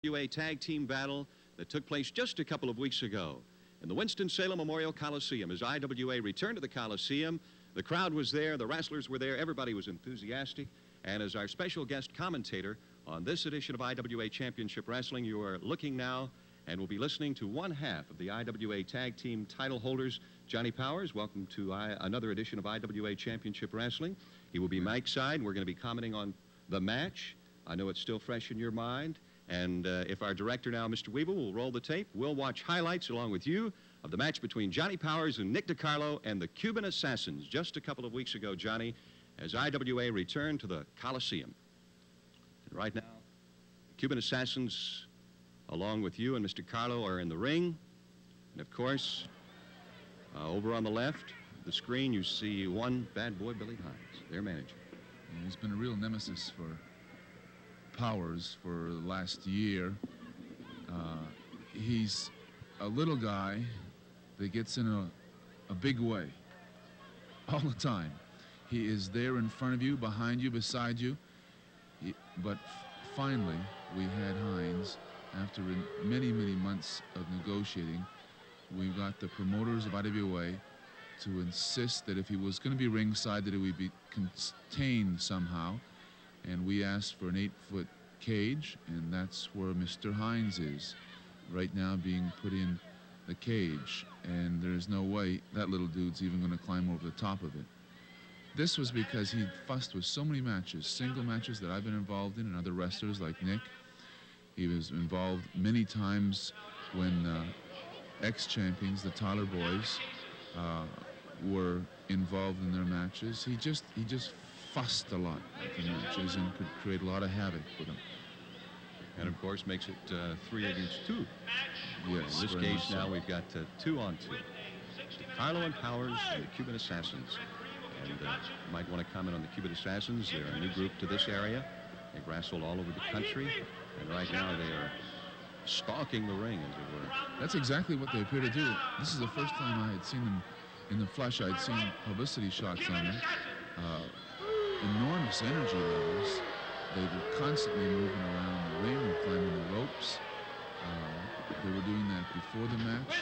IWA tag team battle that took place just a couple of weeks ago in the Winston-Salem Memorial Coliseum. As IWA returned to the Coliseum, the crowd was there, the wrestlers were there, everybody was enthusiastic. And as our special guest commentator on this edition of IWA Championship Wrestling, you are looking now and will be listening to one half of the IWA tag team title holders. Johnny Powers, welcome to another edition of IWA Championship Wrestling. He will be Mike's side, and we're going to be commenting on the match. I know it's still fresh in your mind. And if our director now, Mr. Weevil, will roll the tape, we'll watch highlights along with you of the match between Johnny Powers and Nick DeCarlo and the Cuban Assassins just a couple of weeks ago, Johnny, as IWA returned to the Coliseum. And right now, the Cuban Assassins, along with you and Mr. DeCarlo, are in the ring. And of course, over on the left, the screen, you see one bad boy, Billy Hines, their manager. And he's been a real nemesis for Powers for the last year. He's a little guy that gets in a big way all the time. He is there in front of you, behind you, beside you. But finally, we had Hines, after many, many months of negotiating, we got the promoters of IWA to insist that if he was going to be ringside, that it would be contained somehow. And we asked for an 8-foot cage, and that's where Mr. Hines is right now, being put in the cage. And there's no way that little dude's even going to climb over the top of it. This was because he fussed with so many matches, single matches that I've been involved in, and other wrestlers like Nick. He was involved many times when ex-champions, the Tyler boys, were involved in their matches. He just fussed a lot at the matches and could create a lot of havoc with them. And of course makes it 3 against 2. Yes. In this case now we've got 2 on 2. DeCarlo and Powers and the Cuban Assassins. And you might want to comment on the Cuban Assassins. They're a new group to this area. They've wrestled all over the country. And right now they are stalking the ring, as it were. That's exactly what they appear to do. This is the first time I had seen them in the flesh. I'd seen publicity shots on them. Enormous energy levels. They were constantly moving around the ring and climbing the ropes. They were doing that before the match.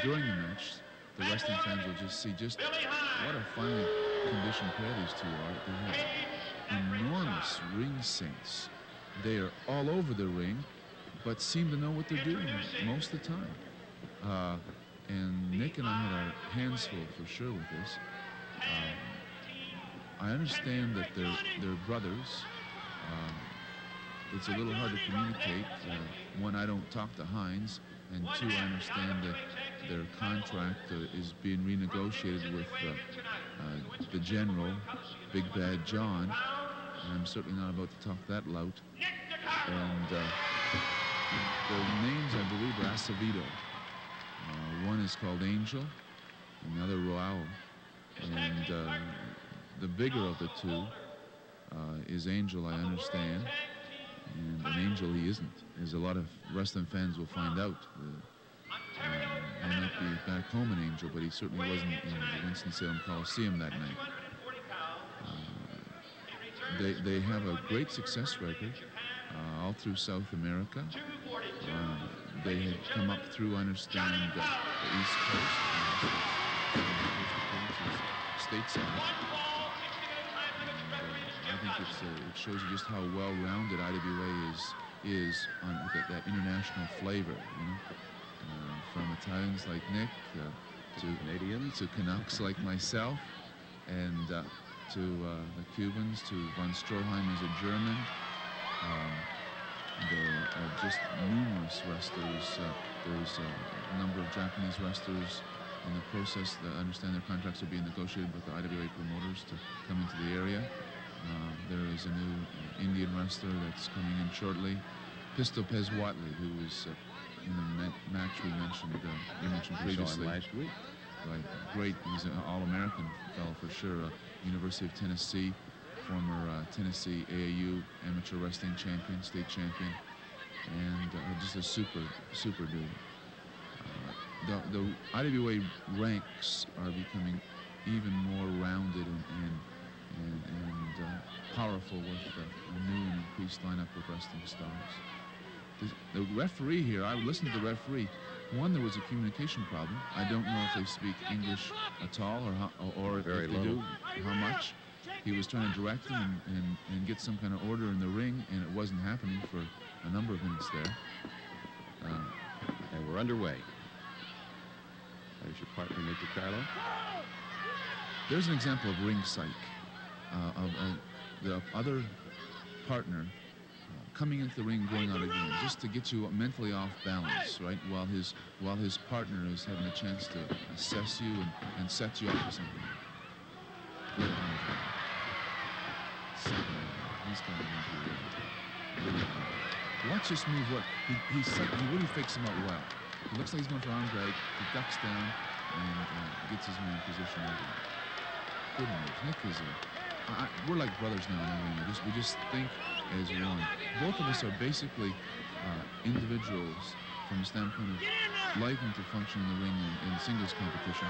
During the match, the wrestling fans will just see just what a finely conditioned pair these two are. They have enormous ring sense. They are all over the ring, but seem to know what they're doing most of the time. And Nick and I had our hands full for sure with this. I understand that they're brothers. It's a little hard to communicate. One, I don't talk to Hines, and 2, I understand that their contract is being renegotiated with the General, Big Bad John. And I'm certainly not about to talk that loud. And the names, I believe, are Acevedo. One is called Angel, and the other Royale. And the bigger of the 2 is Angel, I understand. And an Angel he isn't, as a lot of wrestling fans will find out. He might be back home an Angel, but he certainly wasn't in the Winston-Salem Coliseum that night. They have a great success record all through South America. They had come up through, I understand, the East Coast. Stateside. I think it shows you just how well-rounded IWA is on that international flavor. You know? From Italians like Nick to Canadians, to Canucks like myself, and to the Cubans, to von Stroheim as a German. There are just numerous wrestlers. There's a number of Japanese wrestlers in the process that understand their contracts are being negotiated with the IWA promoters to come into the area. There is a new Indian wrestler that's coming in shortly, Pistol Pez Watley, who was in the match we mentioned previously. Last week. Right, great. He's an all-American fellow for sure. University of Tennessee, former Tennessee AAU amateur wrestling champion, state champion, and just a super dude. The IWA ranks are becoming even more rounded and powerful with a new and increased lineup of wrestling stars. The referee here, I listened to the referee. One, there was a communication problem. I don't know if they speak English at all, or if they do, how much. He was trying to direct them and get some kind of order in the ring, and it wasn't happening for a number of minutes there. And we're underway. There's your partner, Nick DeCarlo. There's an example of ring psych, of the other partner coming into the ring, going out again, just to get you mentally off balance, right? While his partner is having a chance to assess you and set you up for something. Good. He's coming into the ring. Watch this move. What he really fakes him out well. He looks like he's going for arm drag. He ducks down and gets his man in position. Good move. Nick is we're like brothers now in the ring. We just think as one. Both of us are basically individuals from the standpoint of liking to function in the ring in singles competition.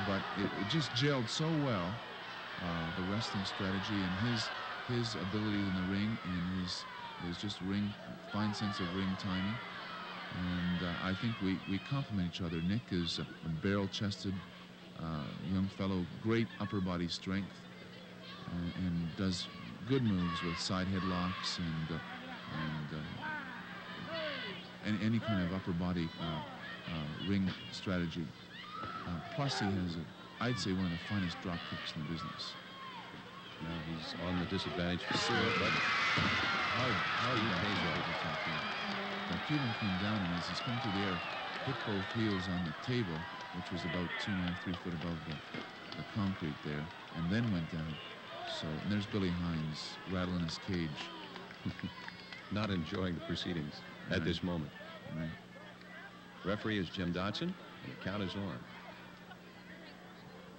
But it just gelled so well, the wrestling strategy and his ability in the ring and his just fine sense of ring timing. And I think we complement each other. Nick is a barrel-chested young fellow, great upper body strength, and does good moves with side headlocks and any kind of upper body ring strategy. Plus, he has, I'd say, one of the finest drop kicks in the business. Now he's on the disadvantage for sure, but how he pays off. The Cuban came down, and as he's coming through the air, hit both heels on the table, which was about 2.5, 3 foot above the concrete there, and then went down. So, and there's Billy Hines rattling his cage. Not enjoying the proceedings at this moment. Right. Referee is Jim Dotson, and the count is on.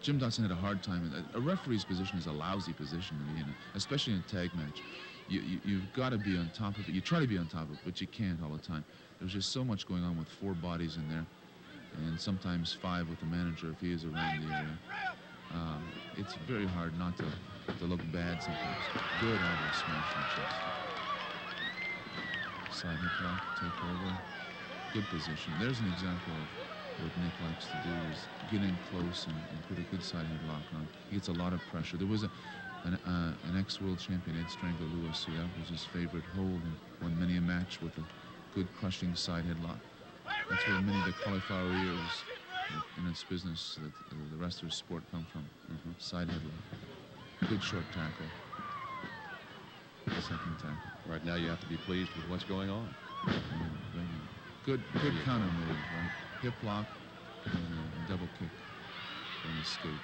Jim Dotson had a hard time. A referee's position is a lousy position to be in, especially in a tag match. You've got to be on top of it. You try to be on top of it, but you can't all the time. There's just so much going on with 4 bodies in there, and sometimes 5 with the manager if he is around the area. It's very hard not to look bad sometimes. Good elbow smash in the chest. Side hip lock, take over. Good position. There's an example of what Nick likes to do is get in close and put a good side headlock on. He gets a lot of pressure. There was an ex-world champion, Ed Strangler Lewis, who that was his favorite hold and won many a match with a good crushing side headlock. That's where many of the cauliflower ears in its business that the wrestler's sport come from. Side headlock. Good short tackle. Second tackle. Right now you have to be pleased with what's going on. Good counter move, right? Hip lock and a double kick and escape.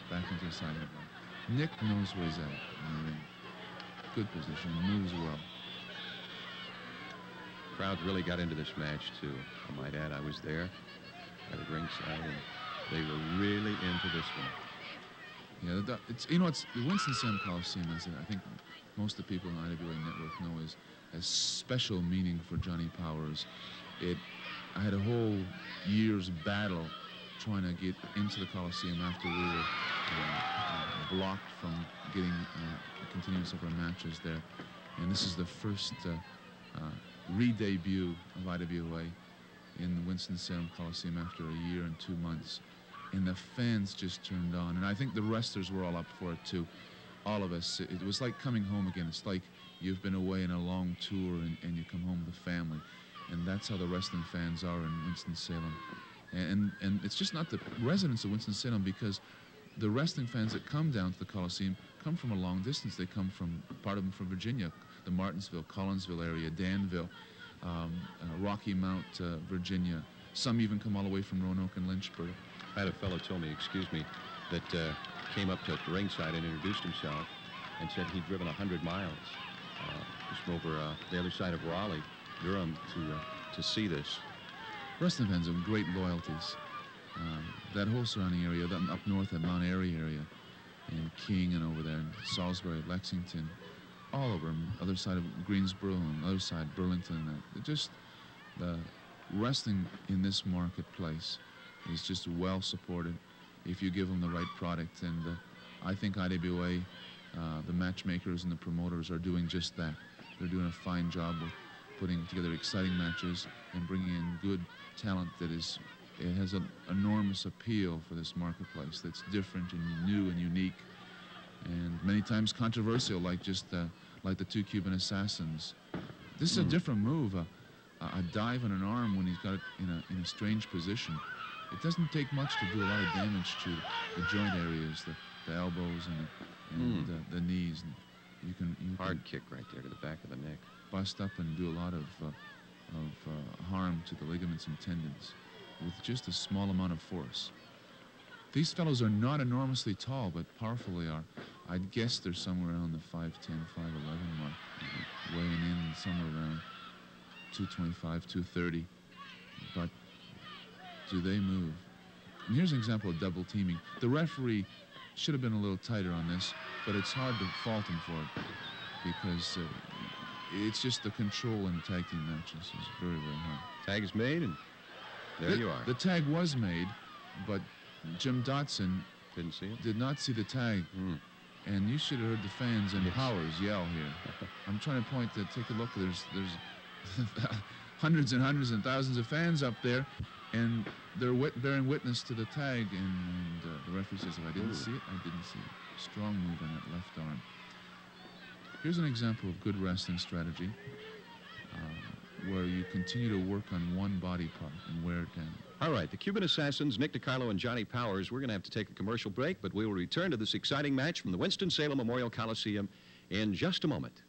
Back into the side headlock. Nick knows where he's at in the ring. Good position, moves well. Crowd really got into this match too. I might add, I was there at the ringside, and they were really into this one. Yeah, it's the Winston-Salem Coliseum, as I think most of the people in the IWA network know, as special meaning for Johnny Powers. I had a whole year's battle trying to get into the Coliseum after we were blocked from getting a continuance of our matches there. And this is the first re-debut of IWA in the Winston-Salem Coliseum after a year and 2 months. And the fans just turned on. And I think the wrestlers were all up for it, too. All of us. It was like coming home again. It's like you've been away in a long tour and you come home with the family. And that's how the wrestling fans are in Winston-Salem. And it's just not the residents of Winston-Salem, because the wrestling fans that come down to the Coliseum come from a long distance. They come from, part of them from Virginia, the Martinsville, Collinsville area, Danville, Rocky Mount, Virginia. Some even come all the way from Roanoke and Lynchburg. I had a fellow tell me, that came up to ringside and introduced himself and said he'd driven 100 miles just over the other side of Raleigh, Durham, to see this. Wrestling fans have great loyalties. That whole surrounding area, up north at Mount Airy area, and King and over there, and Salisbury, Lexington, all over, other side of Greensboro, and other side Burlington. Just the wrestling in this marketplace is just well supported if you give them the right product. And I think IWA, the matchmakers and the promoters are doing just that. They're doing a fine job with putting together exciting matches and bringing in good talent that has an enormous appeal for this marketplace that's different and new and unique, and many times controversial, like the two Cuban assassins. This is a different move, a dive on an arm when he's got it in a strange position. It doesn't take much to do a lot of damage to the joint areas, the elbows and the knees. And you can Hard kick right there to the back of the neck. Bust up and do a lot of harm to the ligaments and tendons with just a small amount of force. These fellows are not enormously tall, but powerful they are. I'd guess they're somewhere around the 5'10", 5'11" mark, weighing in somewhere around 225, 230. But do they move? And here's an example of double teaming. The referee should have been a little tighter on this, but it's hard to fault him for it because it's just the control in tag team matches is very, very hard. Tag is made, and there you are. The tag was made, but Jim Dotson didn't see it. Did not see the tag. And you should have heard the fans and Powers yell here. I'm trying to point to take a look. There's hundreds and hundreds and thousands of fans up there, and they're bearing witness to the tag. And the referee says, "If I didn't see it, I didn't see it." Strong move on that left arm. Here's an example of good wrestling strategy, where you continue to work on one body part and wear it down. All right, the Cuban assassins, Nick DeCarlo and Johnny Powers, we're going to have to take a commercial break, but we will return to this exciting match from the Winston-Salem Memorial Coliseum in just a moment.